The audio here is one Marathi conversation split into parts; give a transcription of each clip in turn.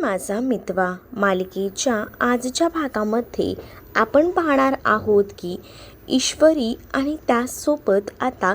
माझा मितवा मालिकेच्या आजच्या भागामध्ये आपण पाहणार आहोत की ईश्वरी आणि त्यासोबत आता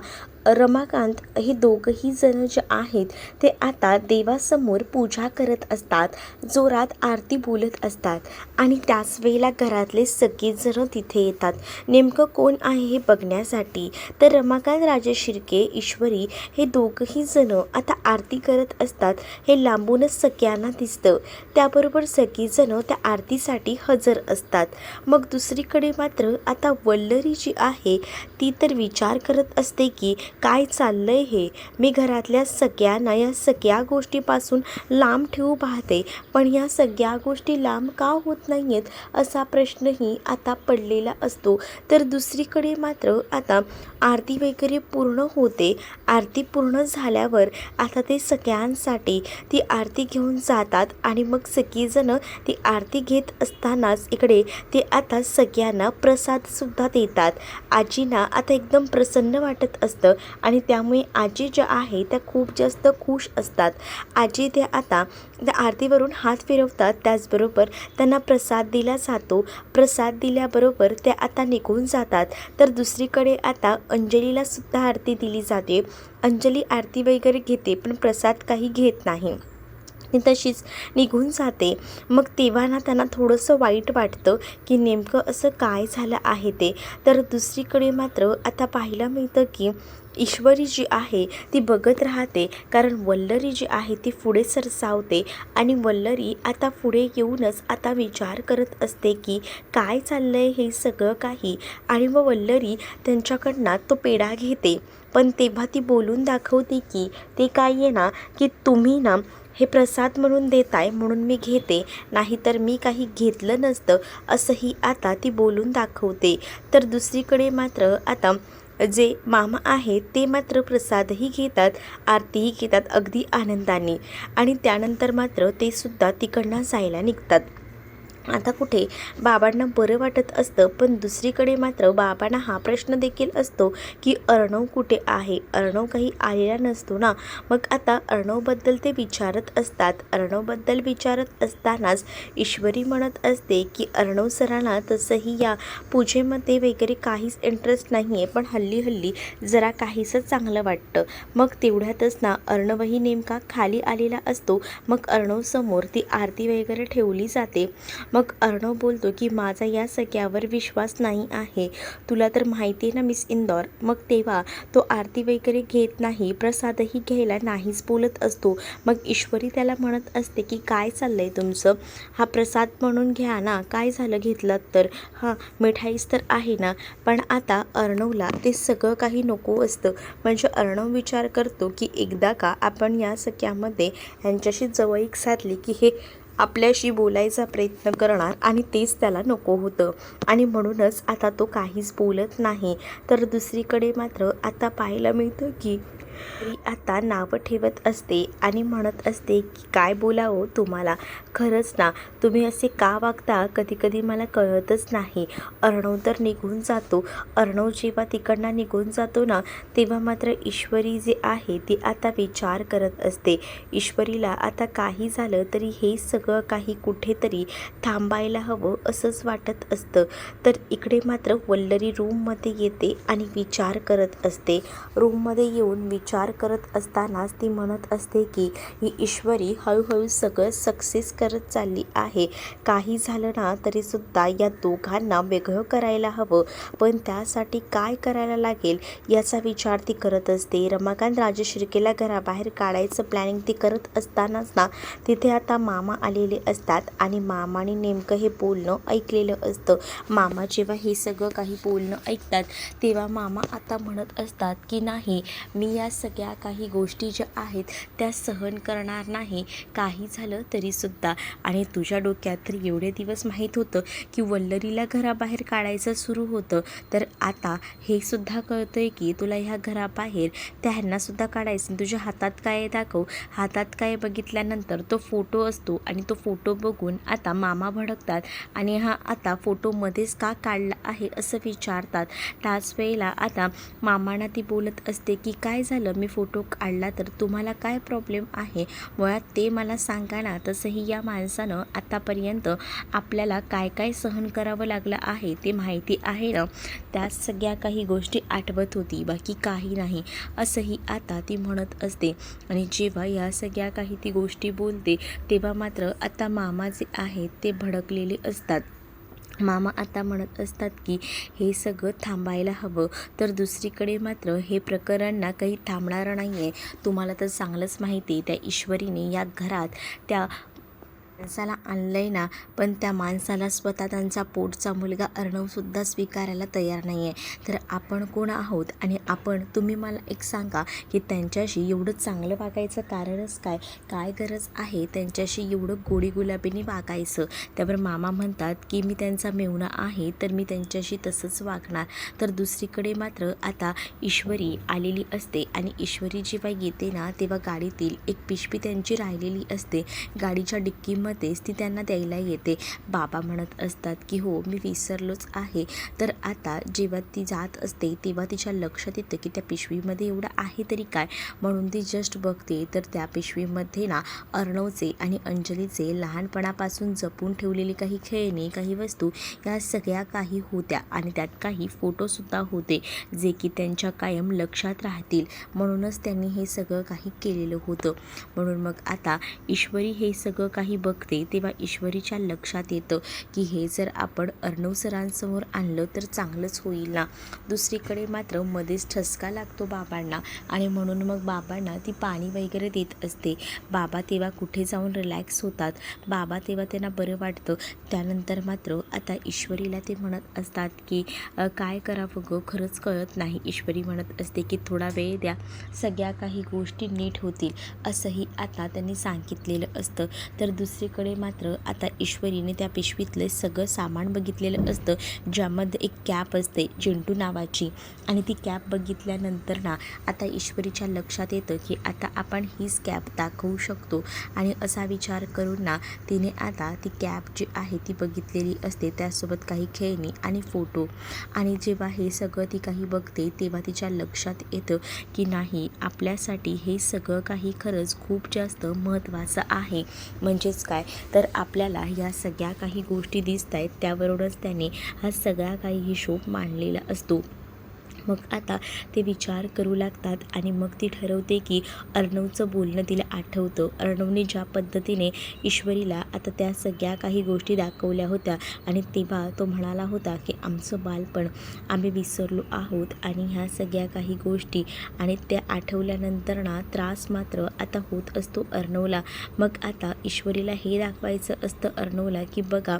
रमाकांत हे दोघंही जण जे आहेत ते आता देवासमोर पूजा करत असतात, जोरात आरती बोलत असतात आणि त्याच वेळेला घरातले सगळेजण तिथे येतात. नेमकं कोण आहे हे बघण्यासाठी. तर रमाकांत राजे शिर्के ईश्वरी हे दोघंही जण आता आरती करत असतात हे लांबूनच सगळ्यांना दिसतं. त्याबरोबर सगळेजण त्या आरतीसाठी हजर असतात. मग दुसरीकडे मात्र आता वल्लरी जी आहे ती तर विचार करत असते की काय चाललंय हे. मी घरातल्या सगळ्यांना या सगळ्या गोष्टीपासून लांब ठेवू पाहते, पण या सगळ्या गोष्टी लांब का होत नाही आहेत असा प्रश्नही आता पडलेला असतो. तर दुसरीकडे मात्र आता आरती वगैरे पूर्ण होते. आरती पूर्ण झाल्यावर आता ते सगळ्यांसाठी ती आरती घेऊन जातात आणि मग सगळीजणं ती आरती घेत असतानाच इकडे ते आता सगळ्यांना प्रसादसुद्धा देतात. आजींना आता एकदम प्रसन्न वाटत असतं आणि त्यामुळे आजी ज्या आहे त्या खूप जास्त खुश असतात. आजी ते आता त्या आरतीवरून हात फिरवतात, त्याचबरोबर त्यांना प्रसाद दिला जातो. प्रसाद दिल्याबरोबर ते आता निघून जातात. तर दुसरीकडे आता अंजलीला सुद्धा आरती दिली जाते. अंजली आरती वगैरे घेते पण प्रसाद काही घेत नाही, ती तशीच निघून जाते. मग तेव्हा ना त्यांना थोडंसं वाईट वाटतं की नेमकं असं काय झालं आहे ते. तर दुसरीकडे मात्र आता पाहायला मिळतं की ईश्वरी जी आहे ती बघत राहते, कारण वल्लरी जी आहे ती पुढे सरसावते आणि वल्लरी आता पुढे येऊनच आता विचार करत असते की काय चाललंय हे सगळं काही. आणि मग वल्लरी त्यांच्याकडनं तो पेढा घेते, पण तेव्हा ती बोलून दाखवते की ते काय आहे ना की तुम्ही ना हे प्रसाद म्हणून देताय म्हणून मी घेते, नाहीतर मी काही घेतलं नसतं असंही आता ती बोलून दाखवते. तर दुसरीकडे मात्र आता जे मामा आहेत ते मात्र प्रसादही घेतात, आरतीही घेतात अगदी आनंदाने आणि त्यानंतर मात्र ते सुद्धा तिकडनं जायला निघतात. आता कुठे बाबांना बरं वाटत असतं, पण दुसरीकडे मात्र बाबांना हा प्रश्न देखील असतो की अर्णव कुठे आहे. अर्णव काही आलेला नसतो ना. मग आता अर्णवबद्दल ते विचारत असतात. अर्णवबद्दल विचारत असतानाच ईश्वरी म्हणत असते की अर्णव सरांना तसंही या पूजेमध्ये वगैरे काहीच इंटरेस्ट नाही आहे, पण हल्ली हल्ली जरा काहीसं चांगलं वाटतं. मग तेवढ्यातच ना अर्णवही नेमका खाली आलेला असतो. मग अर्णवसमोर ती आरती वगैरे ठेवली जाते. मग अर्णव बोलतो की माझा या सगळ्यावर विश्वास नाही आहे, तुला तर माहिती आहे ना मिस इंदौर. मग तेव्हा तो आरती वगैरे घेत नाही, प्रसादही घ्यायला नाहीच बोलत असतो. मग ईश्वरी त्याला म्हणत असते की काय चाललंय तुमचं, हा प्रसाद म्हणून घ्या ना, काय झालं घेतलात तर, हां मिठाईच तर आहे ना. पण आता अर्णवला ते सगळं काही नको असतं. म्हणजे अर्णव विचार करतो की एकदा का आपण या सगळ्यामध्ये ह्यांच्याशी जवळीक साधली की हे आपल्याशी बोलायचा प्रयत्न करणार आणि तेच त्याला नको होतं आणि म्हणूनच आता तो काहीच बोलत नाही. तर दुसरीकडे मात्र आता पाहायला मिळतं की ती आता नावं ठेवत असते आणि म्हणत असते की काय बोलावं तुम्हाला, खरंच ना तुम्ही असे का वागता कधी कधी मला कळतच नाही. अर्णव तर निघून जातो. अर्णव जेव्हा तिकडनं निघून जातो ना तेव्हा मात्र ईश्वरी जे आहे ती आता विचार करत असते. ईश्वरीला आता काही झालं तरी हे सगळं काही कुठेतरी थांबायला हवं असंच वाटत असतं. तर इकडे मात्र वल्लरी रूममध्ये येते आणि विचार करत असते. रूममध्ये येऊन विचार करत असतानाच ती म्हणत असते की ही ईश्वरी हळूहळू सगळं सक्सेस करत चालली आहे. काही झालं ना तरीसुद्धा या दोघांना वेगळं करायला हवं, पण त्यासाठी काय करायला लागेल याचा विचार ती करत असते. रमाकांत राजे शिर्केला घराबाहेर काढायचं प्लॅनिंग ती करत असतानाच ना तिथे आता मामा आलेले असतात आणि मामाने नेमकं हे बोलणं ऐकलेलं असतं. मामा जेव्हा हे सगळं काही बोलणं ऐकतात तेव्हा मामा आता म्हणत असतात की नाही, मी या सगळ्या काही गोष्टी ज्या आहेत त्या सहन करणार नाही, काही झालं तरीसुद्धा. आणि तुझ्या डोक्यात तर एवढे दिवस माहीत होतं की वल्लरीला घराबाहेर काढायचं सुरू होतं, तर आता हे सुद्धा कळतं आहे की तुला ह्या घराबाहेर त्यांनासुद्धा काढायचं. तुझ्या हातात काय आहे दाखव. हातात काय बघितल्यानंतर तो फोटो असतो आणि तो फोटो बघून आता मामा भडकतात आणि हा आता फोटोमध्येच का काढला आहे असं विचारतात. त्याच वेळेला आता मामांना ती बोलत असते की काय झालं झालं मी फोटो काढला तर तुम्हाला काय प्रॉब्लेम आहे, मुळात ते मला सांगा ना. तसंही या माणसानं आतापर्यंत आपल्याला काय काय सहन करावं लागलं आहे ते माहिती आहे ना. त्या सगळ्या काही गोष्टी आठवत होती, बाकी काही नाही असंही आता ती म्हणत असते. आणि जेव्हा या सगळ्या काही ती गोष्टी बोलते तेव्हा मात्र आता मामा जे आहेत ते भडकलेले असतात. मामा आता म्हणत असतात की हे सगळं थांबायला हवं. तर दुसरीकडे मात्र हे प्रकरण ना काही थांबणार नाही आहे. तुम्हाला तर चांगलंच माहिती आहे त्या ईश्वरीने या घरात त्या माणसाला आणलंय ना, पण त्या माणसाला स्वतः त्यांचा पोटचा मुलगा अर्णवसुद्धा स्वीकारायला तयार नाही आहे. तर आपण कोण आहोत आणि तुम्ही मला एक सांगा की त्यांच्याशी एवढं चांगलं वागायचं कारणच काय, काय गरज आहे त्यांच्याशी एवढं गोडी गुलाबीने वागायचं. त्यावर मामा म्हणतात की मी त्यांचा मेहुणा आहे तर मी त्यांच्याशी तसंच वागणार. तर दुसरीकडे मात्र आता ईश्वरी आलेली असते आणि ईश्वरी जेव्हा येते ना तेव्हा गाडीतील एक पिशवी त्यांची राहिलेली असते. गाडीच्या डिक्कीमध्येच ती त्यांना द्यायला येते. बाबा म्हणत असतात की हो मी विसरलोच आहे. तर आता जेव्हा ती जात असते तेव्हा तिच्या लक्षात येतं की त्या पिशवीमध्ये एवढं आहे तरी काय, म्हणून ती जस्ट बघते तर त्या पिशवीमध्ये ना अर्णवचे आणि अंजलीचे लहानपणापासून जपून ठेवलेले काही खेळणी, काही वस्तू या सगळ्या काही होत्या आणि त्यात काही फोटोसुद्धा होते जे की त्यांच्या कायम लक्षात राहतील. म्हणूनच त्यांनी हे सगळं काही केलेलं होतं. म्हणून मग आता ईश्वरी हे सगळं काही बघते तेव्हा ईश्वरीच्या लक्षात येतं की हे जर आपण अर्णव सरांसमोर आणलं तर चांगलंच होईल ना. दुसरीकडे मात्र मध्येच ठसका लागतो बाबांना आणि म्हणून मग बाबांना ती पाणी वगैरे देत असते. बाबा तेव्हा कुठे जाऊन रिलॅक्स होतात. बाबा तेव्हा त्यांना बरं वाटतं. त्यानंतर मात्र आता ईश्वरीला ते म्हणत असतात की काय करावं गं खरंच कळत नाही. ईश्वरी म्हणत असते की थोडा वेळ द्या, सगळ्या काही गोष्टी नीट होतील असंही आता त्यांनी सांगितलेलं असतं. तर दुसरीकडे मात्र आता ईश्वरीने त्या पिशवीतले सगळं सामान बघितलेलं असतं, ज्यामध्ये एक कॅप असते चिंटू नावाची. आणि ती कॅप बघितल्यानंतर ना आता ईश्वरीच्या लक्षात येतं की आता आपण हीच कॅप दाखवू शकतो. आणि असा विचार करून ना तिने आता ती कॅप जी आहे ती बघितलेली असते, त्यासोबत काही खेळणी आणि फोटो. आणि जेव्हा हे सगळं ती काही बघते तेव्हा तिच्या लक्षात येतं की नाही, आपल्यासाठी हे सगळं काही खरंच खूप जास्त महत्त्वाचं आहे. म्हणजेच काय, तर आपल्याला या सगळ्या काही गोष्टी दिसत आहेत त्यावरूनच त्याने हा सगळा काही हिशोब मांडलेला असतो. मग आता ते विचार करू लागतात आणि मग ती ठरवते की अर्णवचं बोलणं तिला आठवतं. अर्णवने ज्या पद्धतीने ईश्वरीला आता त्या सगळ्या काही गोष्टी दाखवल्या होत्या आणि तेव्हा तो म्हणाला होता की आमचं बालपण आम्ही विसरलो आहोत आणि ह्या सगळ्या काही गोष्टी, आणि त्या आठवल्यानंतर ना त्रास मात्र आता होत असतो अर्णवला. मग आता ईश्वरीला हे दाखवायचं असतं अर्णवला की बघा,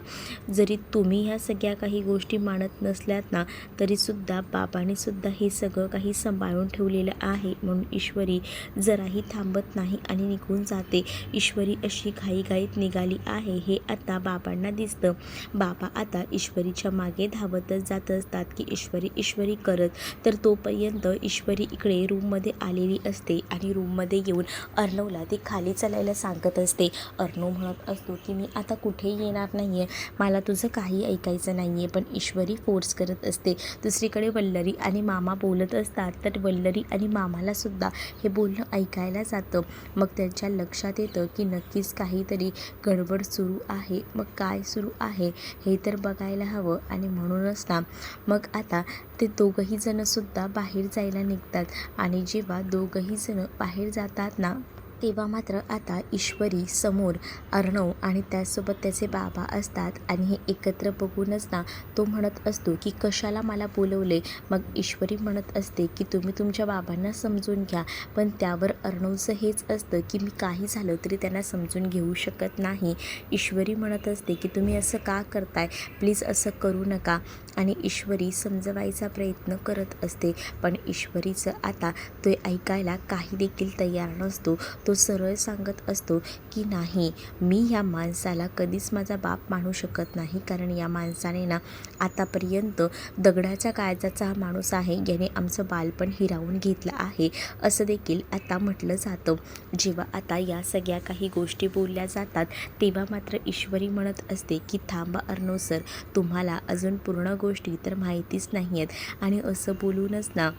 जरी तुम्ही ह्या सगळ्या काही गोष्टी मानत नसल्यात ना तरीसुद्धा बाबाने सुद्धा हे सगळं काही सांभाळून ठेवलेलं आहे. म्हणून ईश्वरी जराही थांबत नाही आणि निघून जाते. ईश्वरी अशी घाईघाईत निघाली आहे हे आता बाबांना दिसतं. बाबा आता ईश्वरीच्या मागे धावतच जात असतात की ईश्वरी ईश्वरी करत. तर तोपर्यंत ईश्वरी इकडे रूममध्ये आलेली असते आणि रूममध्ये येऊन अर्णवला ती खाली चालायला सांगत असते. अर्णव म्हणत असतो की मी आता कुठेही येणार नाही आहे, मला तुझं काही ऐकायचं नाही आहे, पण ईश्वरी फोर्स करत असते. दुसरीकडे वल्लरी आणि मामा बोलत असतात. तर वल्लरी आणि मामालासुद्धा हे बोलणं ऐकायला जातं. मग त्यांच्या लक्षात येतं की नक्कीच काहीतरी गडबड सुरू आहे. मग काय सुरू आहे हे तर बघायला हवं. आणि म्हणूनच ना मग आता ते दोघंही जणसुद्धा बाहेर जायला निघतात. आणि जेव्हा दोघंही जण बाहेर जातात ना तेव्हा मात्र आता ईश्वरी समोर अर्णव आणि त्याचसोबत त्याचे बाबा असतात. आणि हे एकत्र बघूनच ना तो म्हणत असतो की कशाला मला बोलवले. मग ईश्वरी म्हणत असते की तुम्ही तुमच्या बाबांना समजून घ्या. पण त्यावर अर्णवचं हेच असतं की मी काही झालं तरी त्यांना समजून घेऊ शकत नाही. ईश्वरी म्हणत असते की तुम्ही असं का करताय, प्लीज असं करू नका. आणि ईश्वरी समजवायचा प्रयत्न करत असते, पण ईश्वरीचं आता ते ऐकायला काही देखील तयार नसतो. तो सरळ सांगत असतो की नाही, मी ह्या माणसाला कधीच माझा बाप मानू शकत नाही, कारण या माणसाने ना आतापर्यंत दगडाच्या काळजाचा हा माणूस आहे, याने आमचं बालपण हिरावून घेतलं आहे असं देखील आता म्हटलं जातं. जेव्हा आता या सगळ्या काही गोष्टी बोलल्या जातात तेव्हा मात्र ईश्वरी म्हणत असते की थांबा अर्णव सर, तुम्हाला अजून पूर्ण गोष्टी तर माहितीच नाही आहेत. आणि असं बोलूनच ना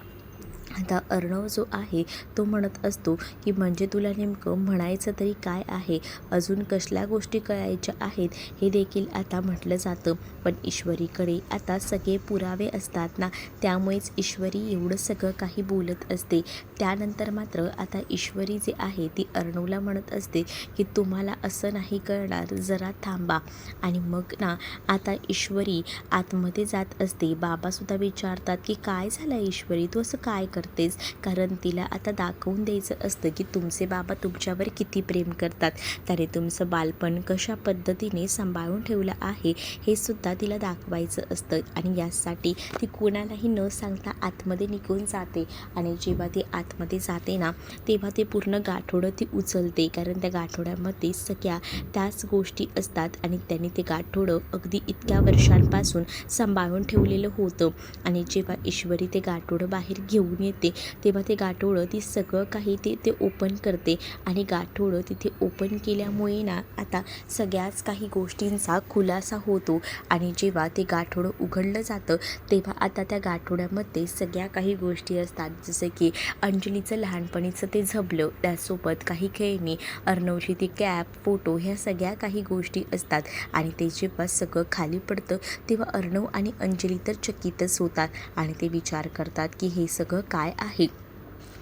आता अर्णव जो आहे तो म्हणत असतो की म्हणजे तुला नेमकं म्हणायचं तरी काय आहे, अजून कसल्या गोष्टी कळायच्या आहेत हे देखील आता म्हटलं जातं. पण ईश्वरीकडे आता सगळे पुरावे असतात ना, त्यामुळेच ईश्वरी एवढं सगळं काही बोलत असते. त्यानंतर मात्र आता ईश्वरी जे आहे ती अर्णवला म्हणत असते की तुम्हाला असं नाही कळणार, जरा थांबा. आणि मग ना आता ईश्वरी आतमध्ये जात असते. बाबासुद्धा विचारतात की काय झालं ईश्वरी, तू असं काय करतेस, कारण तिला आता दाखवून द्यायचं असतं की तुमचे बाबा तुमच्यावर किती प्रेम करतात, त्याने तुमचं बालपण कशा पद्धतीने सांभाळून ठेवलं आहे हे सुद्धा तिला दाखवायचं असतं. आणि यासाठी ती कोणालाही न सांगता आतमध्ये निघून जाते. आणि जेव्हा ती आतमध्ये जाते ना तेव्हा ते पूर्ण गाठोडं ती उचलते, कारण त्या गाठोड्यामध्ये सगळ्या त्याच गोष्टी असतात. आणि त्यांनी ते गाठोडं अगदी इतक्या वर्षांपासून सांभाळून ठेवलेलं होतं. आणि जेव्हा ईश्वरी ते गाठोडं बाहेर घेऊन येते तेव्हा ते गाठोडं ती सगळं काही ते ओपन करते. आणि गाठोडं तिथे ओपन केल्यामुळे ना आता सगळ्याच काही गोष्टींचा खुलासा होतो. आणि जेव्हा ते गाठोडं उघडलं जातं तेव्हा आता त्या गाठोड्यामध्ये सगळ्या काही गोष्टी असतात, जसं की अंजलीचं लहानपणीचं ते झबलं, त्यासोबत काही खेळणी, अर्णवची ती कॅप, फोटो, ह्या सगळ्या काही गोष्टी असतात. आणि ते जेव्हा सगळं खाली पडतं तेव्हा अर्णव आणि अंजली तर चकितच होतात आणि ते विचार करतात की हे सगळं काय आहे.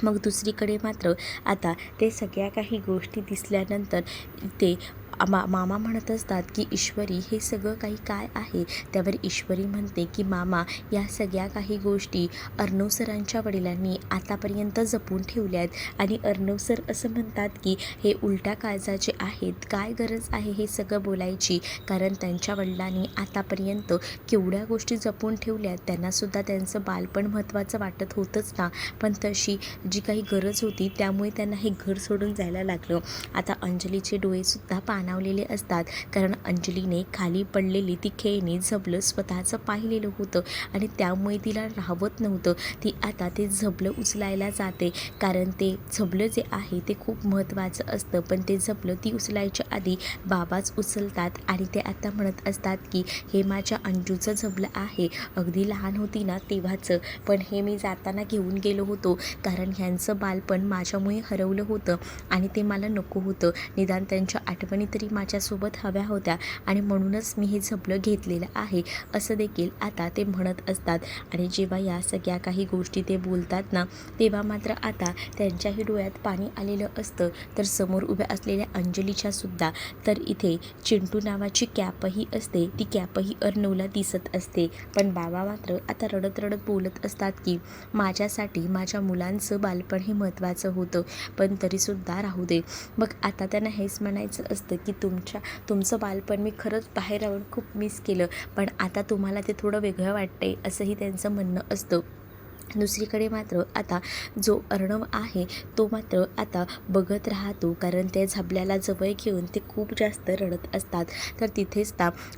मग दुसरीकडे मात्र आता ते सगळ्या काही गोष्टी दिसल्यानंतर ते मामा म्हणत असतात की ईश्वरी हे सगळं काही काय आहे. त्यावर ईश्वरी म्हणते की मामा, या सगळ्या काही गोष्टी अर्णव सरांच्या वडिलांनी आतापर्यंत जपून ठेवल्या आहेत. आणि अर्णव सर असं म्हणतात की हे उलट्या काळजाचे आहेत, काय गरज आहे हे सगळं बोलायची, कारण त्यांच्या वडिलांनी आतापर्यंत केवढ्या गोष्टी जपून ठेवल्यात, त्यांनासुद्धा त्यांचं बालपण महत्त्वाचं वाटत होतंच ना, पण तशी जी काही गरज होती त्यामुळे त्यांना हे घर सोडून जायला लागलं. आता अंजलीचे डोळेसुद्धा पाणावलेले असतात, कारण अंजलीने खाली पडलेली ती खेळणी झबलं स्वतःचं पाहिलेलं होतं आणि त्यामुळे तिला राहवत नव्हतं. ती आता ते झबलं उचलायला जाते, कारण ते झबलं जे आहे ते खूप महत्त्वाचं असतं. पण ते झबलं ती उचलायच्या आधी बाबाच उचलतात आणि ते आता म्हणत असतात की हे माझ्या अंजूचं झबलं आहे, अगदी लहान होती ना तेव्हाचं, पण हे मी जाताना घेऊन गेलो होतो, कारण ह्यांचं बालपण माझ्यामुळे हरवलं होतं आणि ते मला नको होतं. निदान त्यांच्या आठवणी तरी माझ्यासोबत हव्या होत्या आणि म्हणूनच मी हे झबलं घेतलेलं आहे, असं देखील आता ते म्हणत असतात. आणि जेव्हा या सगळ्या काही गोष्टी ते बोलतात ना तेव्हा मात्र आता त्यांच्याही डोळ्यात पाणी आलेलं असतं. तर समोर उभ्या असलेल्या अंजलीच्या सुद्धा तर इथे चिंटू नावाची कॅपही असते, ती कॅपही अर्णवला दिसत असते. पण बाबा मात्र आता रडत रडत बोलत असतात की माझ्यासाठी माझ्या मुलांचं बालपण हे महत्त्वाचं होतं, पण तरीसुद्धा राहू दे. मग आता त्यांना हेच म्हणायचं असतं की तुमचं बालपण मी खरंच बाहेर राहून खूप मिस केलं, पण आता तुम्हाला ते थोडं वेगळं वाटतंय, असंही त्यांचं म्हणणं असतं. दुसरीकडे मात्र आता जो अर्णव आहे तो मात्र आता बघत राहतो, कारण त्या झबल्याला जवळ घेऊन ते खूप जास्त रडत असतात. तर तिथेच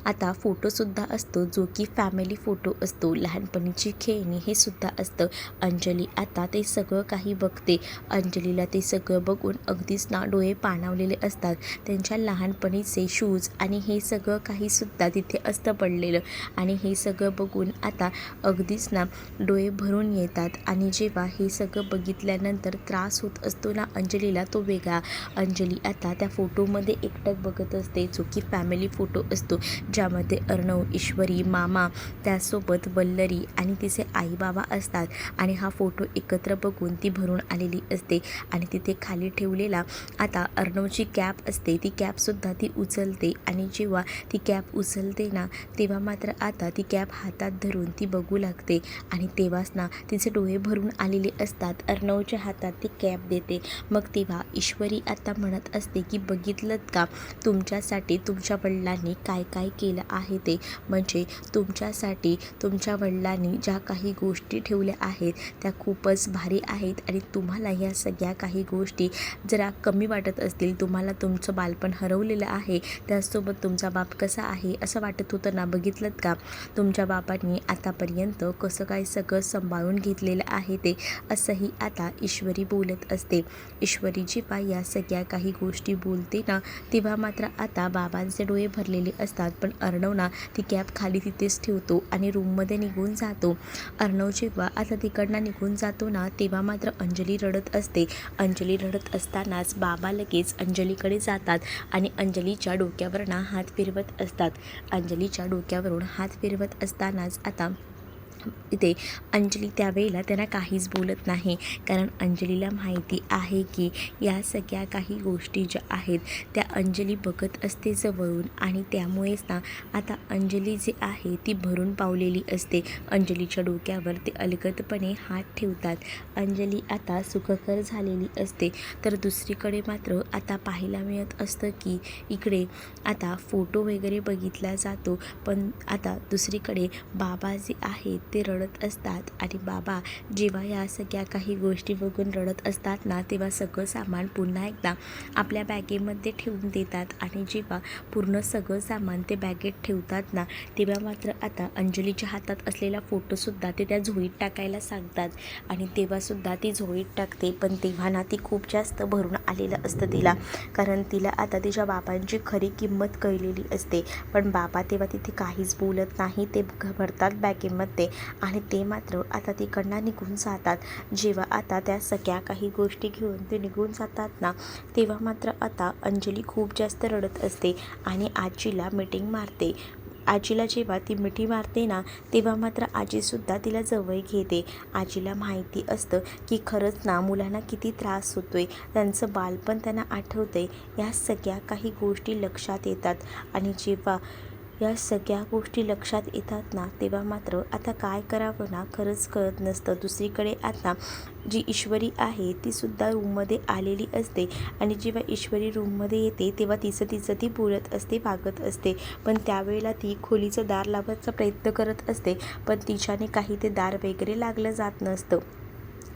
आता फोटोसुद्धा असतो, जो की फॅमिली फोटो असतो, लहानपणीची खेळणी हे सुद्धा असतं. अंजली आता ते सगळं काही बघते. अंजलीला ते सगळं बघून अगदीच ना डोळे पाणावलेले असतात. त्यांच्या लहानपणीचे शूज आणि हे सगळं काही सुद्धा तिथे असतं पडलेलं, आणि हे सगळं बघून आता अगदीच ना डोळे भरून येतात. आणि जेव्हा हे सगळं बघितल्यानंतर त्रास होत असतो ना अंजलीला, तो वेगळा. अंजली आता त्या फोटोमध्ये एकटक बघत असते, जो की फॅमिली फोटो असतो, ज्यामध्ये अर्णव, ईश्वरी, मामा, त्यासोबत वल्लरी आणि तिचे आई बाबा असतात. आणि हा फोटो एकत्र बघून ती भरून आलेली असते. आणि तिथे खाली ठेवलेला आता अर्णवची कॅप असते, ती कॅपसुद्धा ती उचलते. आणि जेव्हा ती कॅप उचलते ना तेव्हा मात्र आता ती कॅप हातात धरून ती बघू लागते. आणि तेव्हाच ना तिचे डोळे भरून आलेले असतात. अर्णवच्या हातात ती कॅप देते. मग तेव्हा ईश्वरी आता म्हणत असते की बघितलंत का, तुमच्यासाठी तुमच्या वडिलांनी काय काय केलं आहे ते, म्हणजे तुमच्यासाठी तुमच्या वडिलांनी ज्या काही गोष्टी ठेवल्या आहेत त्या खूपच भारी आहेत. आणि तुम्हाला या सगळ्या काही गोष्टी जरा कमी वाटत असतील, तुम्हाला तुमचं बालपण हरवलेलं आहे, त्याचसोबत तुमचा बाप कसा आहे असं वाटत होतं ना, बघितलंत का तुमच्या बापांनी आतापर्यंत कसं काय सगळं सांभाळून सामावून घेतलेलं आहे ते, असंही आता ईश्वरी बोलत असते. ईश्वरी जेव्हा या सगळ्या काही गोष्टी बोलते ना, तेव्हा मात्र आता बाबांचे डोळे भरलेले असतात. पण अर्णव ना ती कॅब खाली तिथेच ठेवतो आणि रूममध्ये निघून जातो. अर्णव जेव्हा आता तिकडनं निघून जातो ना, तेव्हा मात्र अंजली रडत असते. अंजली रडत असतानाच बाबा लगेच अंजलीकडे जातात आणि अंजलीच्या डोक्यावर ना हात फिरवत असतात. अंजलीच्या डोक्यावरून हात फिरवत असतानाच आता इथे अंजली त्यावेळेला त्यांना काहीच बोलत नाही, कारण अंजलीला माहिती आहे की या सगळ्या काही गोष्टी ज्या आहेत त्या अंजली बघत असते जवळून, आणि त्यामुळेच ना आता अंजली जी आहे ती भरून पावलेली असते. अंजलीच्या डोक्यावर ते अलगदपणे हात ठेवतात. अंजली आता सुखकर झालेली असते. तर दुसरीकडे मात्र आता पाहायला मिळत असतं की इकडे आता फोटो वगैरे बघितला जातो, पण आता दुसरीकडे बाबा जे आहेत ते रडत असतात. आणि बाबा जेव्हा या सगळ्या काही गोष्टी बघून रडत असतात ना, तेव्हा सगळं सामान पुन्हा एकदा आपल्या बॅगेमध्ये ठेवून देतात. आणि जेव्हा पूर्ण सगळं सामान ते बॅगेत ठेवतात ना, तेव्हा मात्र आता अंजलीच्या हातात असलेला फोटोसुद्धा ते त्या झोळीत टाकायला सांगतात. आणि तेव्हासुद्धा ती झोळीत टाकते, पण तेव्हा ना ती खूप जास्त भरून आलेलं असतं तिला, कारण तिला आता तिच्या बाबांची खरी किंमत कळलेली असते. पण बाबा तेव्हा तिथे काहीच बोलत नाही, ते भरतात बॅगेमध्ये आणि ते मात्र आता तिकडनं निघून जातात. जेव्हा आता त्या सगळ्या काही गोष्टी घेऊन ते निघून जातात ना, तेव्हा मात्र आता अंजली खूप जास्त रडत असते आणि आजीला मिटिंग मारते. आजीला जेव्हा ती मिठी मारते ना, तेव्हा मात्र आजीसुद्धा तिला जवळ घेते. आजीला माहिती असतं की खरंच ना मुलांना किती त्रास होतोय, त्यांचं बालपण त्यांना आठवतंय. या सगळ्या काही गोष्टी लक्षात येतात आणि जेव्हा या सगळ्या गोष्टी लक्षात येतात ना, तेव्हा मात्र आता काय करावं ना खरंच कळत नसतं. दुसरीकडे आता जी ईश्वरी आहे तीसुद्धा रूममध्ये आलेली असते आणि जेव्हा ईश्वरी रूममध्ये येते तेव्हा तिचं ती बोलत असते, वागत असते. पण त्यावेळेला ती खोलीचं दार लावायचा प्रयत्न करत असते, पण तिच्याने काही ते दार वगैरे लागलं जात नसतं.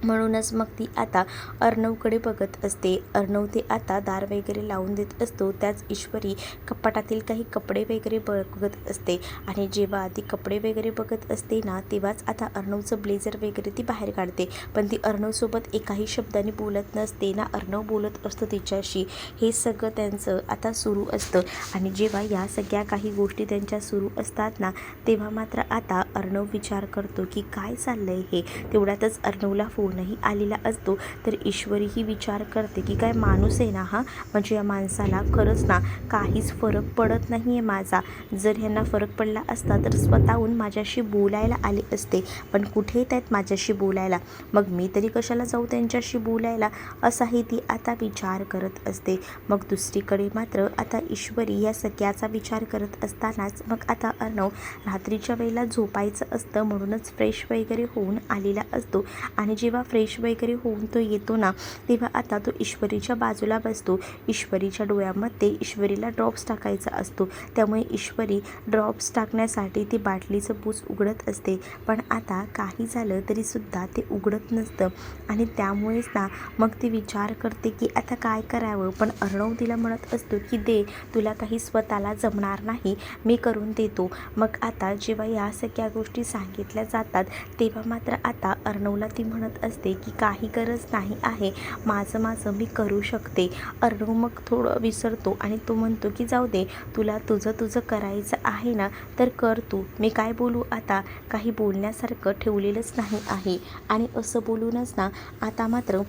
म्हणूनच मग ती आता अर्णवकडे बघत असते. अर्णव ते आता दार वगैरे लावून देत असतो. त्याच ईश्वरी कपाटातील काही कपडे वगैरे बघत असते आणि जेव्हा ती कपडे वगैरे बघत असते ना, तेव्हाच आता अर्णवचं ब्लेझर वगैरे ती बाहेर काढते. पण ती अर्णवसोबत एकाही शब्दाने बोलत नसते ना, अर्णव बोलत असतो तिच्याशी. हे सगळं त्यांचं आता सुरू असतं आणि जेव्हा या सगळ्या काही गोष्टी त्यांच्या सुरू असतात ना, तेव्हा मात्र आता अर्णव विचार करतो की काय चाललंय हे. तेवढ्यातच अर्णवला फोनही आलेला असतो. तर ईश्वरीही विचार करते की काय माणूस आहे ना हा, म्हणजे या माणसाला खरंच ना काहीच फरक पडत नाही आहे माझा. जर ह्यांना फरक पडला असता तर स्वतःहून माझ्याशी बोलायला आले असते, पण कुठे येत आहेत माझ्याशी बोलायला, मग मी तरी कशाला जाऊ त्यांच्याशी बोलायला, असाही ती आता विचार करत असते. मग दुसरीकडे मात्र आता ईश्वरी या सगळ्याचा विचार करत असतानाच मग आता अर्णव रात्रीच्या वेळेला झोपायचं असतं, म्हणूनच फ्रेश वगैरे होऊन आलेला असतो. आणि जेव्हा फ्रेश वगैरे होऊन तो येतो ना, तेव्हा आता तो ईश्वरीच्या बाजूला बसतो. ईश्वरीच्या डोळ्यामध्ये ईश्वरीला ड्रॉप्स टाकायचा असतो, त्यामुळे ईश्वरी ड्रॉप्स टाकण्यासाठी ती बाटलीचं पूस उघडत असते. पण आता काही झालं तरीसुद्धा ते उघडत नसतं आणि त्यामुळेच ना मग ती विचार करते की आता काय करावं. पण अर्णव तिला म्हणत असतो की दे, तुला काही स्वतःला जमणार नाही, मी करून देतो. मग आता जेव्हा या सगळ्या गोष्टी सांगितल्या जातात तेव्हा मात्र आता अर्णवला ती म्हणत असते की काही गरज नाही आहे, माझं मी करू शकते. अर्णव मग थोडं विसरतो आणि तो म्हणतो की जाऊ दे, तुला तुझं करायचं आहे ना तर कर तू, मी काय बोलू आता, काही बोलण्यासारखं ठेवलेलंच नाही आहे. आणि असं बोलूनच ना आता मात्र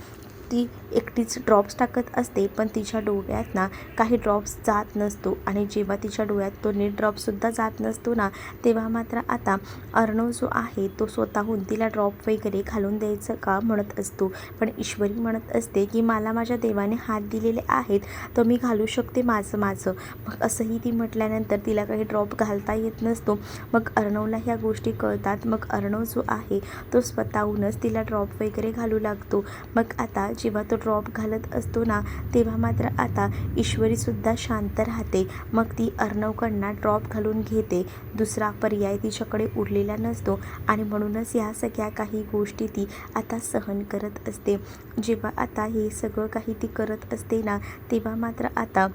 ती एकटीच ड्रॉप्स टाकत असते, पण तिच्या डोळ्यात ना काही ड्रॉप्स जात नसतो. आणि जेव्हा तिच्या डोळ्यात तो नीट ड्रॉप्ससुद्धा जात नसतो ना, तेव्हा मात्र आता अर्णव जो आहे तो स्वतःहून तिला ड्रॉप वगैरे घालून द्यायचं का म्हणत असतो. पण ईश्वरी म्हणत असते की मला माझ्या देवाने हात दिलेले आहेत, तर मी घालू शकते माझं. मग असंही ती म्हटल्यानंतर तिला काही ड्रॉप घालता येत नसतो. मग अर्णवला ह्या गोष्टी कळतात. मग अर्णव जो आहे तो स्वतःहूनच तिला ड्रॉप वगैरे घालू लागतो. मग आता जेव्हा तो ड्रॉप घालत असतो ना, तेव्हा मात्र आता ईश्वरीसुद्धा शांत राहते. मग ती अर्णवकडनं ड्रॉप घालून घेते, दुसरा पर्याय तिच्याकडे उरलेला नसतो आणि म्हणूनच या सगळ्या काही गोष्टी ती आता सहन करत असते. जेव्हा आता हे सगळं काही ती करत असते ना, तेव्हा मात्र आता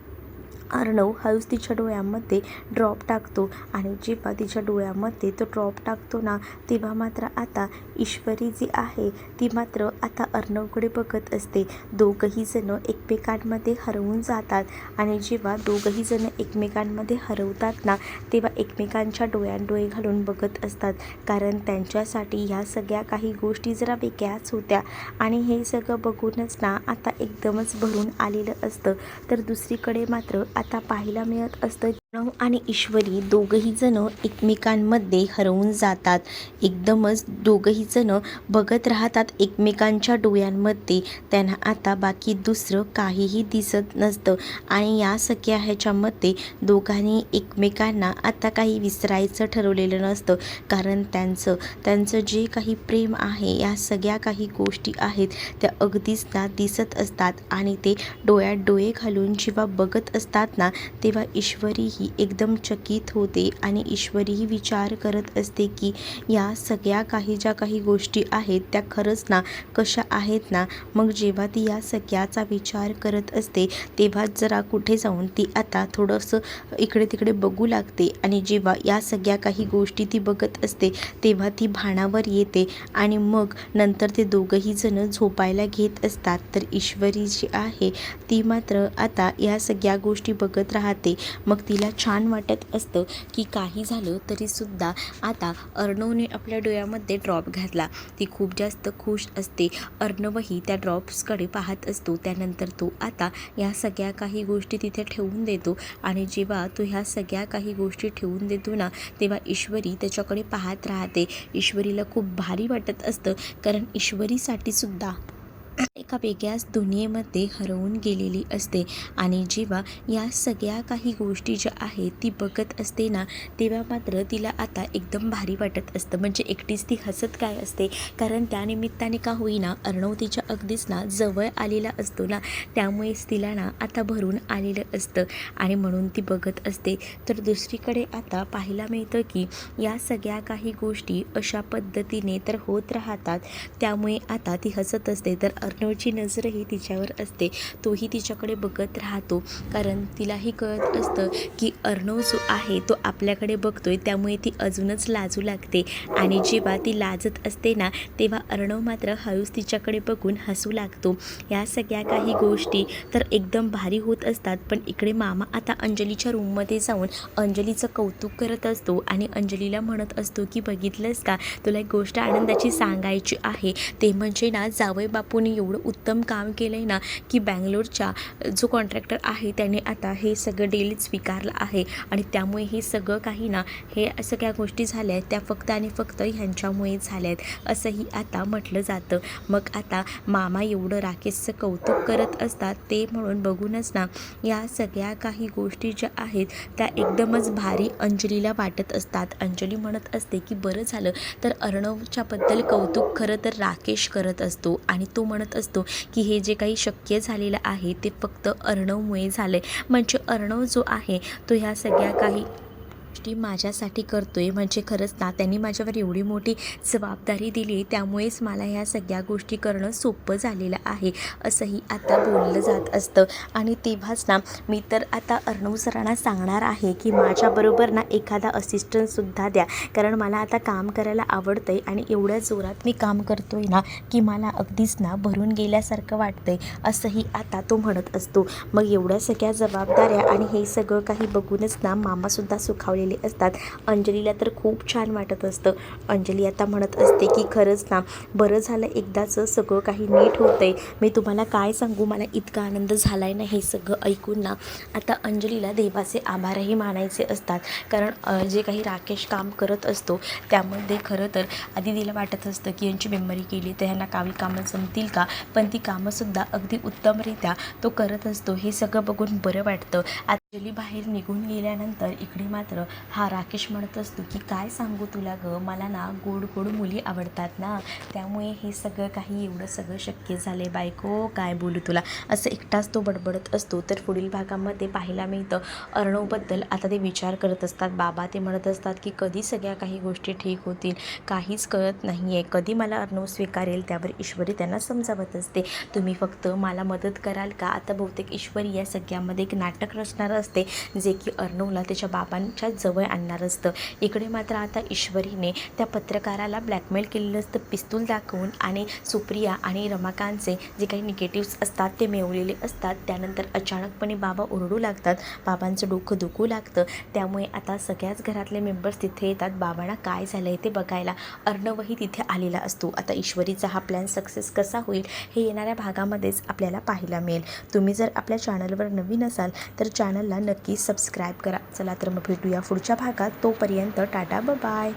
अर्णव हळूच तिच्या डोळ्यामध्ये ड्रॉप टाकतो आणि जेव्हा तिच्या डोळ्यामध्ये तो ड्रॉप टाकतो ना, तेव्हा मात्र आता ईश्वरी जी आहे ती मात्र आता अर्णवकडे बघत असते. दोघंही जण एकमेकांमध्ये हरवून जातात आणि जेव्हा दोघंही जण एकमेकांमध्ये हरवतात ना, तेव्हा एकमेकांच्या डोळ्यात डोळे घालून बघत असतात. कारण त्यांच्यासाठी ह्या सगळ्या काही गोष्टी जरा वेगळ्याच होत्या आणि हे सगळं बघूनच ना आता एकदमच भरून आलेलं असतं. तर दुसरीकडे मात्र आता पाहायला मिळत असतं अर्णव आणि ईश्वरी दोघंही जण एकमेकांमध्ये हरवून जातात. एकदमच दोघंही जण बघत राहतात एकमेकांच्या डोळ्यांमध्ये. त्यांना आता बाकी दुसरं काहीही दिसत नसतं आणि या सगळ्या ह्याच्यामध्ये दोघांनी एकमेकांना आता काही विसरायचं ठरवलेलं नसतं. कारण त्यांचं जे काही प्रेम आहे, या सगळ्या काही गोष्टी आहेत त्या अगदीच ना दिसत असतात आणि ते डोळ्यात डोळे घालून जेव्हा बघत असतात ना, तेव्हा ईश्वरीही एकदम चकित होते आणि ईश्वरीही विचार करत असते की या सगळ्या काही ज्या काही गोष्टी आहेत त्या खरंच ना कशा आहेत ना. मग जेव्हा ती या सगळ्याचा विचार करत असते तेव्हा जरा कुठे जाऊन ती आता थोडंसं इकडे तिकडे बघू लागते आणि जेव्हा या सगळ्या काही गोष्टी ती बघत असते तेव्हा ती भानावर येते आणि मग नंतर ते दोघंही जण झोपायला घेत असतात. तर ईश्वरी जी आहे ती मात्र आता या सगळ्या गोष्टी बघत राहते. मग तिला छान वाटत असतं की काही झालं तरीसुद्धा आता अर्णवने आपल्या डोळ्यामध्ये ड्रॉप घातला. ती खूप जास्त खुश असते. अर्णवही त्या ड्रॉप्सकडे पाहत असतो. त्यानंतर तो आता या सगळ्या काही गोष्टी तिथे ठेवून देतो आणि जेव्हा तो ह्या सगळ्या काही गोष्टी ठेवून देतो ना, तेव्हा ईश्वरी त्याच्याकडे पाहत राहते. ईश्वरीला खूप भारी वाटत असतं कारण ईश्वरीसाठी सुद्धा एका वेगळ्याच दुनियेमध्ये हरवून गेलेली असते आणि जेव्हा या सगळ्या काही गोष्टी ज्या आहेत ती बघत असते ना, तेव्हा मात्र तिला आता एकदम भारी वाटत असतं. म्हणजे एकटीच ती हसत काय असते, कारण त्यानिमित्ताने का होईना अर्णव तिच्या अगदीच ना जवळ आलेला असतो ना, त्यामुळेच तिला ना आता भरून आलेलं असतं आणि म्हणून ती बघत असते. तर दुसरीकडे आता पाहायला मिळतं की या सगळ्या काही गोष्टी अशा पद्धतीने तर होत राहतात. त्यामुळे आता ती हसत असते. तर अर्णवची नजरही तिच्यावर असते. तोही तिच्याकडे बघत राहतो कारण तिलाही कळत असतं की अर्णव जो आहे तो आपल्याकडे बघतोय, त्यामुळे ती अजूनच लाजू लागते आणि जेव्हा ती लाजत असते ना, तेव्हा अर्णव मात्र हळूच तिच्याकडे बघून हसू लागतो. या सगळ्या काही गोष्टी तर एकदम भारी होत असतात. पण इकडे मामा आता अंजलीच्या रूममध्ये जाऊन अंजलीचं कौतुक करत असतो आणि अंजलीला म्हणत असतो की बघितलंस का, तुला एक गोष्ट आनंदाची सांगायची आहे. ते म्हणजे ना जावई बापूने एवढं उत्तम काम केलं आहे ना की बँगलोरचा जो कॉन्ट्रॅक्टर आहे त्याने आता हे सगळं डील स्वीकारलं आहे आणि त्यामुळे हे सगळं काही ना, हे सगळ्या गोष्टी झाल्या आहेत त्या फक्त आणि फक्त ह्यांच्यामुळे झाल्या आहेत असंही आता म्हटलं जातं. मग आता मामा एवढं राकेशचं कौतुक करत असतात ते म्हणून बघूनच ना या सगळ्या काही गोष्टी ज्या आहेत त्या एकदमच भारी अंजलीला वाटत असतात. अंजली म्हणत असते की बरं झालं तर अर्णवच्याबद्दल कौतुक खरं तर राकेश करत असतो आणि तो म्हणत असतो की हे जे काही शक्य झालेलं आहे ते फक्त अर्णवमुळे झालं आहे. म्हणजे अर्णव जो आहे तो ह्या सगळ्या काही गोष्टी माझ्यासाठी करतोय. म्हणजे खरंच ना त्यांनी माझ्यावर एवढी मोठी जबाबदारी दिली, त्यामुळेच मला ह्या सगळ्या गोष्टी करणं सोपं झालेलं आहे असंही आता बोललं जात असतं. आणि तेव्हाच ना मी तर आता अर्णव सरांना सांगणार आहे की माझ्याबरोबर ना एखादा असिस्टंटसुद्धा द्या, कारण मला आता काम करायला आवडतं आहे आणि एवढ्या जोरात मी काम करतोय ना की मला अगदीच ना भरून गेल्यासारखं वाटतंय असंही आता तो म्हणत असतो. मग एवढ्या सगळ्या जबाबदाऱ्या आणि हे सगळं काही बघूनच ना मामासुद्धा सुखावलेले असतात. अंजलीला तर खूप छान वाटत असतं. अंजली आता म्हणत असते की खरंच ना बरं झालं एकदाचं सगळं काही नीट होतंय. मी तुम्हाला काय सांगू, मला इतका आनंद झालाय ना हे सगळं ऐकून ना. आता अंजलीला देवाचे आभारही मानायचे असतात, कारण जे काही राकेश काम करत असतो त्यामध्ये खरं तर आधी तिला वाटत असतं की यांची मेमरी केली तर ह्यांना काही कामं जमतील का, पण ती कामंसुद्धा अगदी उत्तमरित्या तो करत असतो. हे सगळं बघून बरं वाटतं. अंजली बाहेर निघून गेल्यानंतर इकडे मात्र हा राकेश म्हणत असतो की काय सांगू तुला गं, मला ना गोड गोड मुली आवडतात ना, त्यामुळे हे सगळं काही एवढं सगळं शक्य झाले. बायको काय बोलू तुला, असं एकटाच तो बडबडत असतो. तर पुढील भागामध्ये पाहायला मिळतं अर्णवबद्दल आता ते विचार करत असतात. बाबा ते म्हणत असतात की कधी सगळ्या काही गोष्टी ठीक होतील, काहीच कळत नाही आहे, कधी मला अर्णव स्वीकारेल. त्यावर ईश्वरी त्यांना समजावत असते तुम्ही फक्त मला मदत कराल का. आता बहुतेक ईश्वरी या सगळ्यामध्ये एक नाटक रचणार असते, जे की अर्णवला त्याच्या बाबांच्या जवळ आणणार असतं. इकडे मात्र आता ईश्वरीने त्या पत्रकाराला ब्लॅकमेल केलेलं असतं पिस्तूल दाखवून, आणि सुप्रिया आणि रमाकांतचे जे काही निगेटिव्स असतात ते मिळवलेले असतात. त्यानंतर अचानकपणे बाबा ओरडू लागतात, बाबांचं डोकं दुखू लागतं. त्यामुळे आता सगळ्याच घरातले मेंबर्स तिथे येतात बाबांना काय झालं आहे ते बघायला. अर्णवही तिथे आलेला असतो. आता ईश्वरीचा हा प्लॅन सक्सेस कसा होईल हे येणाऱ्या भागामध्येच आपल्याला पाहायला मिळेल. तुम्ही जर आपल्या चॅनलवर नवीन असाल तर चॅनलला नक्की सबस्क्राईब करा. चला तर मग भेटूया पुढच्या भागात. तोपर्यंत टाटा बाय.